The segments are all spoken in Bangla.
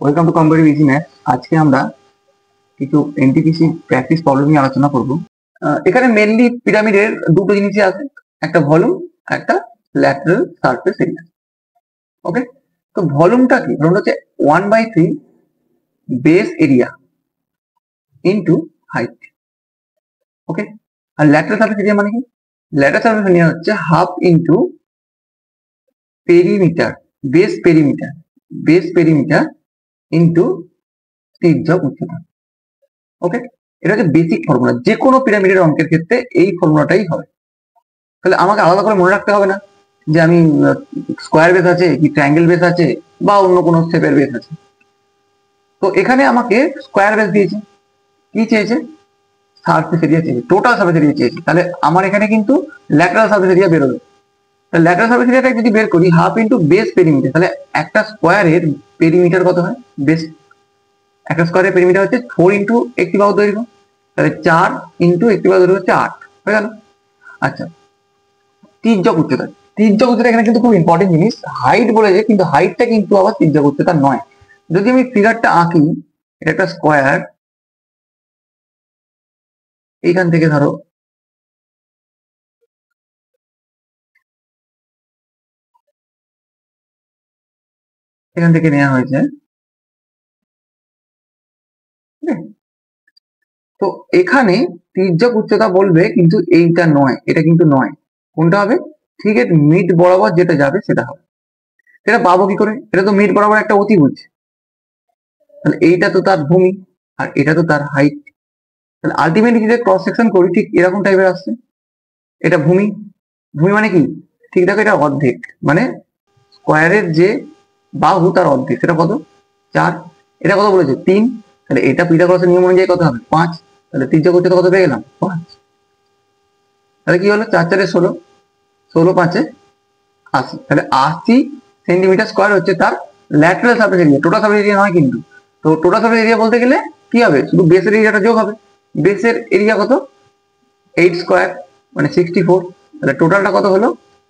Welcome to competitive easy math. আজকে আমরা কিছু এনটিপিসি প্র্যাকটিস প্রবলেম নিয়ে আলোচনা করব। এখানে মেনলি পিরামিডের দুটো জিনিসই আছে, একটা ভলিউম, একটা ল্যাটারাল সারফেস এরিয়া। ওকে, তো ভলিউমটা কি? ভলিউমটা হচ্ছে 1/3 বেস এরিয়া ইনটু হাইট। ওকে, আর ল্যাটারাল সারফেস এরিয়া মানে কি? ল্যাটারাল সারফেস এরিয়া হচ্ছে half into perimeter, base perimeter into তির্যক উচ্চতা। ওকে, এটা হচ্ছে বেসিক ফর্মুলা। যে কোনো পিরামিডের অঙ্কের ক্ষেত্রে এই ফর্মুলাটাই হবে। তাহলে আমাকে আলাদা করে মনে রাখতে হবে না যে আমি স্কোয়ার বেস আছে কি ট্রায়াঙ্গেল বেস আছে বা অন্য কোনো শেপের বেস আছে। তো এখানে আমাকে স্কোয়ার বেস দিয়েছে, কি চেয়েছে? সারফেস এরিয়া চেয়েছে, টোটাল সারফেস এরিয়া চেয়েছে। তাহলে আমার এখানে কিন্তু ল্যাটারাল সারফেস এরিয়া বেরোবে। তাহলে ল্যাটারাল সারফেস এরিয়াটা যদি বের করি হাফ ইন্টু বেস পেরিমিটার, তাহলে একটা স্কোয়ারের পেরিমিটার কত হয়? বেস একটা স্কোয়ারের পেরিমিটার হচ্ছে 4 ইন্টু একটি বাহু দৈর্ঘ্য, তাহলে 4 ইন্টু একটি বাহু দৈর্ঘ্য হচ্ছে 8 হয়ে গেল। আচ্ছা, তির্যক উচ্চতা। তির্যক উচ্চতা এখানে কিন্তু খুব ইম্পর্টেন্ট জিনিস। হাইট বলেছে, কিন্তু হাইটটা কিন্তু আবার তির্যক উচ্চতা নয়। যদি আমি ফিগারটা আঁকি, এটা একটা স্কোয়ার, এইখান থেকে ধরো এখান থেকে নেওয়া হয়েছে। তো এখানে তির্যক উচ্চতা বলবে, কিন্তু এইটা নয়, এটা কিন্তু নয়। কোনটা হবে? ঠিক এর মিড বরাবর যেটা যাবে সেটা হবে। সেটা পাবো কি করে? এটা তো মিড বরাবর একটা অতিভুজ, তাহলে এইটা তো তার ভূমি আর এটা তো তার হাইট। তাহলে আলটিমেটলি যদি ক্রস সেকশন করি ঠিক এরকম টাইপের আসছে। এটা ভূমি, ভূমি মানে কি? ঠিক দেখো, এটা অর্ধেক, মানে স্কোয়ারের যে বাহু তার অর্ধেক, সেটা কত? 4। এটা কত বলেছে? 3। তাহলে এটা পিথাগোরাসের নিয়ম অনুযায়ী কত হবে? 5। তাহলে তির্যক উচ্চতা কত পেয়ে গেলাম? 5। তাহলে কি হলো? 4 4 16, 16 5 80। তাহলে 80 সেন্টিমিটার স্কোয়ার হচ্ছে তার lateral surface area, total surface area নয় কিন্তু। তো টোটাল সারফেস এরিয়া বলতে গেলে কি হবে? শুধু বেসের এরিয়াটা যোগ হবে। বেসের এরিয়া কত? 8 স্কোয়ার মানে 64। তাহলে টোটালটা কত হলো?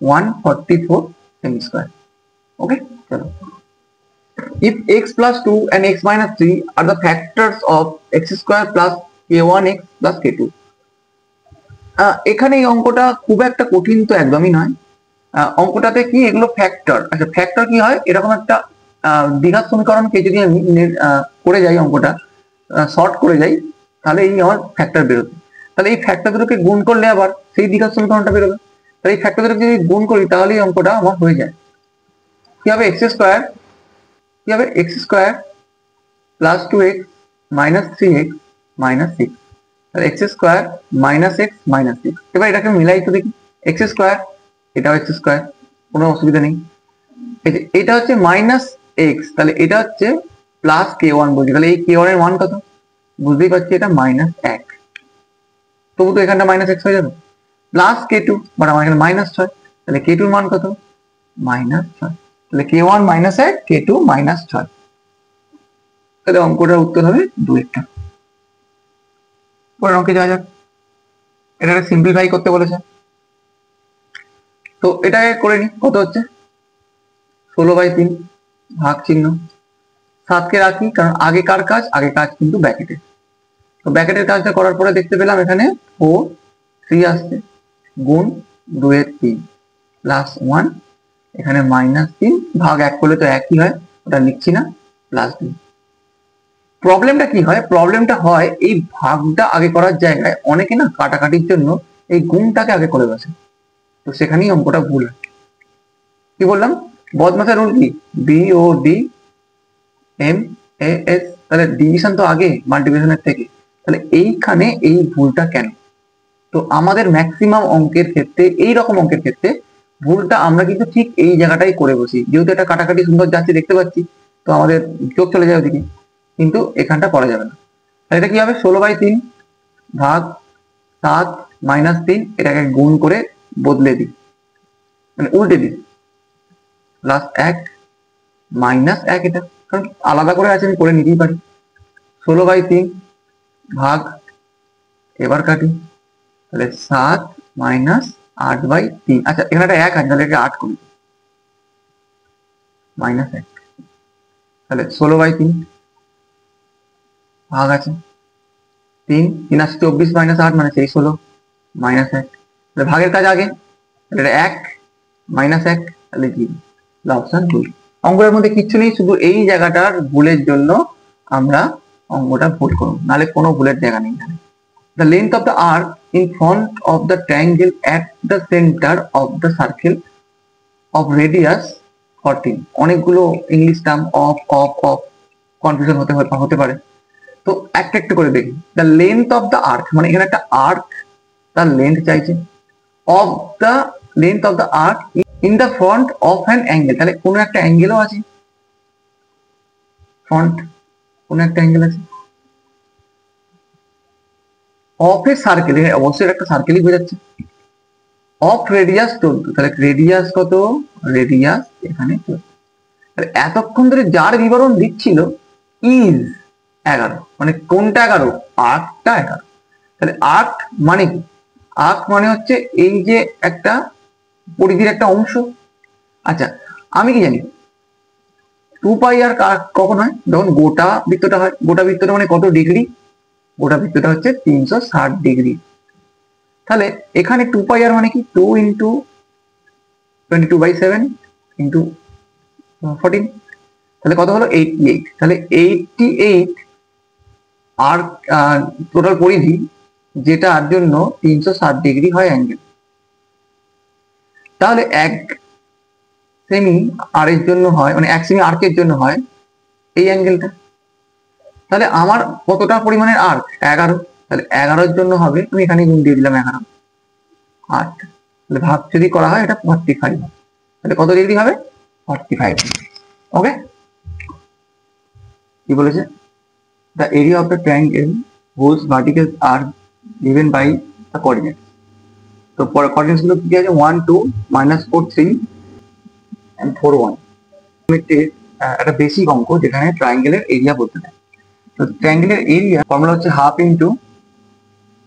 144 সেমি স্কোয়ার। ওকে, চলো। If x plus 2 and x minus 3 are the factors of x square plus k1x plus k2, এখানে এই অঙ্কটা খুব একটা কঠিন তো একদমই নয়। অঙ্কটাতে কি এগুলো ফ্যাক্টর? আচ্ছা, ফ্যাক্টর কি হয়? এরকম একটা দ্বিঘাত সমীকরণকে যদি আমি করে যাই, অঙ্কটা শর্ট করে যাই, তাহলে এই আমার ফ্যাক্টর বেরোবে। তাহলে এই ফ্যাক্টর দুটোকে গুণ করলে আবার সেই দ্বিঘাত সমীকরণটা বেরোবে। তাহলে এই ফ্যাক্টর দুটোকে যদি গুণ করি তাহলে এই অঙ্কটা আমার হয়ে যায়। কি হবে? এক্স স্কোয়ার, কি হবে? X square plus 2x minus 3x minus 6। তাহলে x square minus x minus 6। এবার এটাকে মিলাই তো দেখি। এক্স স্কোয়ার, এটাও এক্স স্কোয়ার, কোনো অসুবিধা নেই। এটা হচ্ছে মাইনাস এক্স, তাহলে এটা হচ্ছে প্লাস কে ওয়ান বলছি। তাহলে এই কে ওয়ান এর মান কত? বুঝতেই পারছি এটা মাইনাস 1। তবু তো এখানটা মাইনাস এক্স হয়ে যাবে। প্লাস কে টু, বাট আমার এখানে মাইনাস 6, তাহলে কে টুর মান কত? মাইনাস 6। তাহলে কে ওয়ান মাইনাস 1, কে টু মাইনাস 6। তাহলে অঙ্কটার উত্তর হবে 2 পরের অঙ্কে যাওয়া যাক। এটা সিম্পলিফাই করতে বলেছে, তো এটাকে করে নি। কত হচ্ছে? 16/3 ভাগ চিহ্ন, 7কে রাখি, কারণ আগেকার কাজ, আগে কাজ কিন্তু ব্র্যাকেটে। তো ব্র্যাকেটের কাজটা করার পরে দেখতে পেলাম এখানে 4 3 আসছে, গুণ 2 এর 3 প্লাস 1, এখানে মাইনাস 3 ভাগ 1 করলে তো একই হয়, ওটা লিখছি না, প্লাস 2। প্রবলেমটা কি হয়? প্রবলেমটা হয় এই ভাগটা আগে করার জায়গায় অনেকে না কাটাকাটির জন্য এই গুণটাকে আগে করে বসে, তো সেখানেই অঙ্কটা ভুল হয়। কি বললাম? বদমাসের রুল কি? B O D M A S, তাহলে ডিভিশন তো আগে মাল্টিপ্লিকেশনের থেকে। তাহলে এইখানে এই ভুলটা কেন? তো আমাদের ম্যাক্সিমাম অঙ্কের ক্ষেত্রে, এই রকম অঙ্কের ক্ষেত্রে ভুলটা আমরা কিন্তু ঠিক এই জায়গাটাই করে বসি। যেহেতু এটা কাটাকাটি সুন্দর যাচ্ছে দেখতে পাচ্ছি, তো আমাদের চোখ চলে যায় ওদিকে, কিন্তু এখানটা করা যাবে না। তাহলে এটা কি হবে? 16/3 ভাগ 7 মাইনাস 3, এটাকে গুণ করে বদলে দিই, মানে উল্টে দিই, প্লাস 1 মাইনাস 1। এটা কারণ আলাদা করে আছে, আমি করে নিতেই পারি। 16/3 ভাগ, এবার কাটি, তাহলে 7 মাইনাস 8/3। আচ্ছা, এখানে একটা 1 আছে, তাহলে এটা 8 করি, মাইনাস 1। তাহলে 16/3 ভাগ আছে 3, 3 আসছে 24 মাইনাস 8 মানে সেই 16 মাইনাস 1, তাহলে ভাগের কাজ আগে, তাহলে এটা 1 মাইনাস 1 তাহলে 0, অপশন 2। অঙ্কের মধ্যে কিচ্ছু নেই, শুধু এই জায়গাটার ভুলের জন্য আমরা অঙ্কটা ভুল করব, নাহলে কোনো ভুলের জায়গা নেই এখানে। The length of the arc in front of the triangle at the center of the circle of radius 14, অনেকগুলো ইংলিশ টার্ম অফ কনফিউশন হতে পারে, তো একটা একটা করে দেখি। The length of the arc, মানে এখানে একটা আর্ক তার লেন্থ চাইছে, of the length of the arc in the front of an angle, তাহলে কোনো একটা অ্যাঙ্গেলও আছে, ফ্রন্ট কোনো একটা অ্যাঙ্গেল আছে, অফ এ সার্কেল, অবশ্যই একটা সার্কেলই বোঝাচ্ছে, অফ রেডিয়াস 14, তাহলে রেডিয়াস কত, রেডিয়াস এখানে 14, তাহলে এতক্ষণ ধরে যার বিবরণ দিচ্ছিল ইজ 11, মানে কোনটা 11, আর্কটা 11, তাহলে আর্ক মানে কি, আর্ক মানে হচ্ছে এই যে একটা পরিধির একটা অংশ। আচ্ছা আমি কি জানি 2 পাই আর কখন হয়, যখন গোটা বৃত্তটা হয়, গোটা বৃত্তটা মানে কত ডিগ্রি, গোটা বৃত্তটা হচ্ছে 360 ডিগ্রি, তাহলে এখানে 2 পাই আর মানে কি 2 ইন্টু 22/7 ইন্টু 14, তাহলে কত হলো 88, তাহলে 88 আর টোটাল পরিধি, যেটার জন্য 360 ডিগ্রি হয় অ্যাঙ্গেল, তাহলে 1 সেমি আর এর জন্য হয়, মানে 1 সেমি আর্কের জন্য হয় এই অ্যাঙ্গেলটা, তাহলে আমার কতটা পরিমাণের আর্ক 11, তাহলে 11-র জন্য হবে, আমি এখানে গুণ দিয়ে দিলাম 11 8, তাহলে ভাগ যদি করা হয় এটা 45, তাহলে কত ডিগ্রি হবে 45 ডিগ্রি। ওকে, কি বলেছে, the area of the triangle whose verticals are given by the coordinates, তো কোঅর্ডিনেটস গুলো কি আছে 1 2 -4 3 and 4 1, একটা বেসিক অঙ্ক যেখানে ট্রায়াঙ্গেলের এরিয়া বলতে দেয়। তো ট্রায়াঙ্গেলের এরিয়া ফর্মুলা হচ্ছে হাফ ইন্টু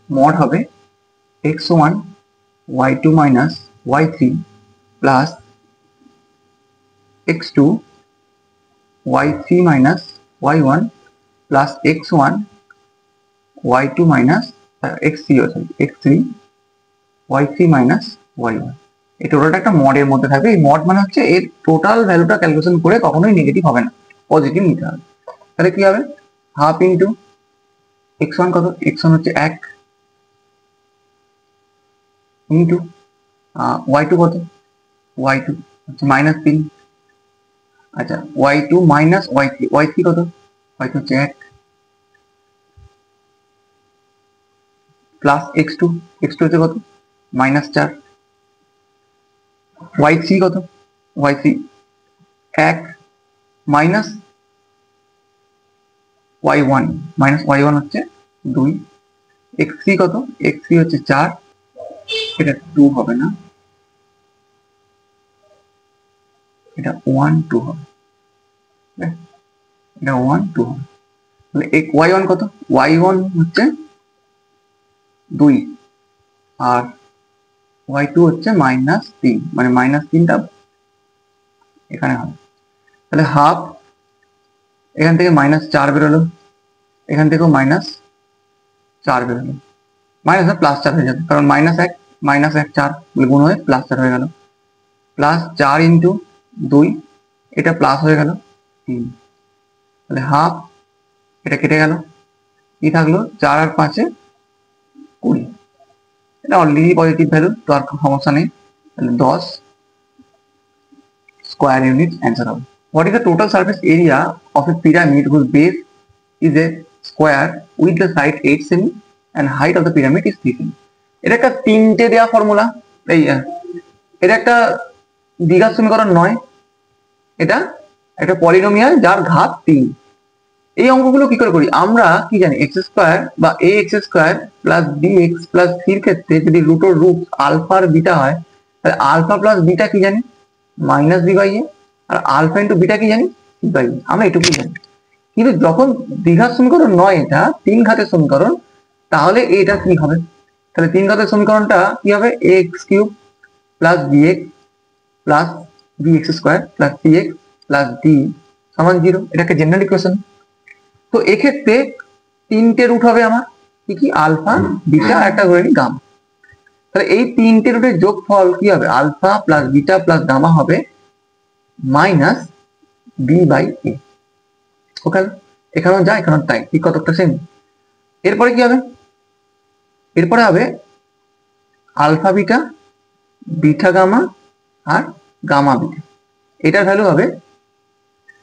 মড হবে x1 y2 minus y3 plus x2 y3 minus y1 plus x1 y2 minus x3 x3 y3 minus y1, এই টোটালটা একটা মডের মধ্যে থাকবে। এই মড মানে হচ্ছে এর টোটাল ভ্যালুটা ক্যালকুলেশন করে কখনোই নেগেটিভ হবে না, পজিটিভ নিতে হবে। তাহলে কি হবে হাফ ইন্টু x1 কত, x1 হচ্ছে 1 ইন্টু y2 কত, y2 হচ্ছে -3, আচ্ছা y2 মাইনাস y3 কত, y3 হচ্ছে 1 প্লাস x2 হচ্ছে কত -4, y3 কত, y3 1 মাইনাস y1 হচ্ছে 2, x3 কত, x3 হচ্ছে 4, এটা 2 হবে না, এটা 1 2 হবে, এটা 1 2 হবে, তাহলে y1 কত, y1 হচ্ছে 2 আর y2 হচ্ছে -3, মানে -3টা এখানে হবে, তাহলে হাফ, এখান থেকে -4 বেরোলো, এখান থেকেও -4 বেরোলো, মাইনাস না +4 হয়ে যাবে, কারণ -1 4 গুণ হয়ে +4 হয়ে গেল, +4 ইন্টু 2, এটা প্লাস হয়ে গেল 3, তাহলে হাফ, এটা কেটে গেল, কি থাকলো 4 আর 5 এ 20, এটা অলরেডি পজিটিভ ভ্যালু, তো আর সমস্যা নেই, তাহলে 10 স্কোয়ার ইউনিট অ্যান্সার হবে। What is the total surface area of a pyramid whose base is a square with the side 8 সেমি and height of the pyramid is 3 সেমি। এটা একটা 3টে দেওয়া ফর্মুলা, এই এটা একটা দ্বিঘাত সমীকরণ নয়, এটা একটা পলিনোমিয়াল যার ঘাত 3। এই অঙ্কগুলো কি করে করি আমরা, কি জানি x² বা ax² plus bx plus c এর ক্ষেত্রে যদি রুট আলফা আর বিটা হয়, তাহলে আলফা প্লাস বিটা কি জানি -b/a, আর আলফা ইন্টু বিটা কি জানি c/a, আমরা এটুকু জানি। কিন্তু যখন দ্বিঘাত সমীকরণ নয়, এটা 3 ঘাতের সমীকরণ, তাহলে এটা কি হবে, তাহলে 3 ঘাতের সমীকরণটা কি হবে ax³ plus bx plus bx² plus cx plus d সমান 0, এটাকে জেনারেল ইকুয়েশন। তো এক্ষেত্রে 3টে রুট হবে আমার, কি কি, আলফা, বিটা আর একটা ধরে নিই গামা। তাহলে এই 3টে রুটের যোগফল কি হবে, alpha plus beta plus gamma হবে minus B by A. Okay, এখানেও যা এখানেও তাই, ঠিক কতটা সেম। এরপরে কি হবে, এরপরে হবে আলফা বিটা, বিটা গামা আর গামা বিটা, এটার ভ্যালু হবে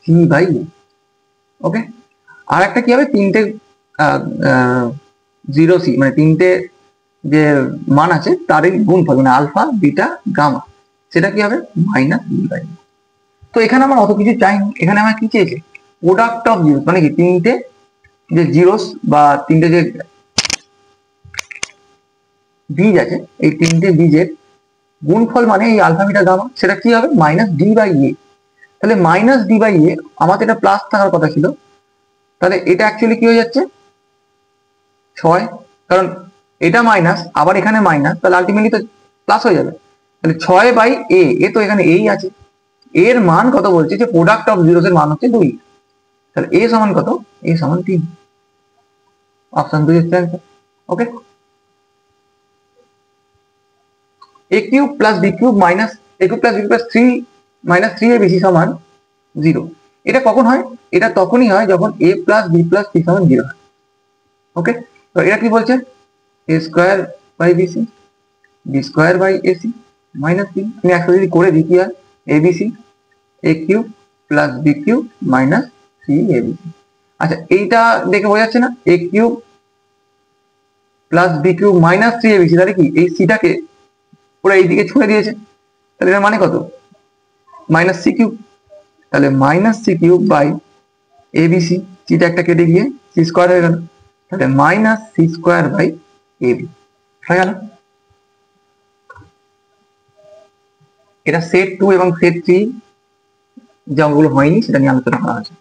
সি বাই এ। ওকে, আর একটা কি হবে, 3টে জিরো সি মানে 3টে যে মান আছে তারই গুণফল, মানে আলফা বিটা গামা, সেটা কি হবে মাইনাস বি বাই। তো এখানে আমার অত কিছু চাইনি, এখানে আমার কি চেয়েছে, প্রোডাক্ট অফ জিরোস, মানে কি 3টে যে জিরোস বা 3টে যে বীজ আছে, এই 3টে বীজের গুণফল মানে এই আলফা বিটা গামা, সেটা কি হবে মাইনাস ডি বাই এ। তাহলে মাইনাস ডি বাই এ, আমাদের এটা প্লাস থাকার কথা ছিল, তাহলে এটা অ্যাকচুয়ালি কি হয়ে যাচ্ছে 6, কারণ এটা মাইনাস আবার এখানে মাইনাস, তাহলে আলটিমেটলি তো প্লাস হয়ে যাবে। তাহলে 6 বাই এ, এ তো এখানে এই আছে, এর মান কত বলছে, যে প্রোডাক্ট অফ জিরোস এর মান হচ্ছে 2, তাহলে এ সমান কত, এ সমান 3, অপশন 2 হচ্ছে answer. Okay, a cube plus B cube minus a cube plus B plus 3 minus 3ab সমান 0। এটা কখন হয়, এটা তখনই হয় যখন a plus B plus C সমান 0 হয়। ওকে, তো এটা কি বলছে, a square by BC, B square by AC minus 3, আমি একসাথে যদি করে দিই কি হয়, ABC A cube plus B cube minus C ABC. আচ্ছা, এইটা দেখে বোঝা যাচ্ছে না, A cube plus B cube minus 3ab, তাহলে কি এই সিটাকে পুরো এইদিকে ছুঁড়ে দিয়েছে, তাহলে এর মানে কত, মাইনাস সি কিউব, তাহলে minus C cube by ABC, সিটা একটা কেটে গিয়ে সি স্কোয়ার হয়ে গেল, তাহলে minus C square by AB হয়ে গেল। এটা সেট 2 এবং সেট 3 যে অঙ্কগুলো হয়নি সেটা নিয়ে আলোচনা করা হয়েছে।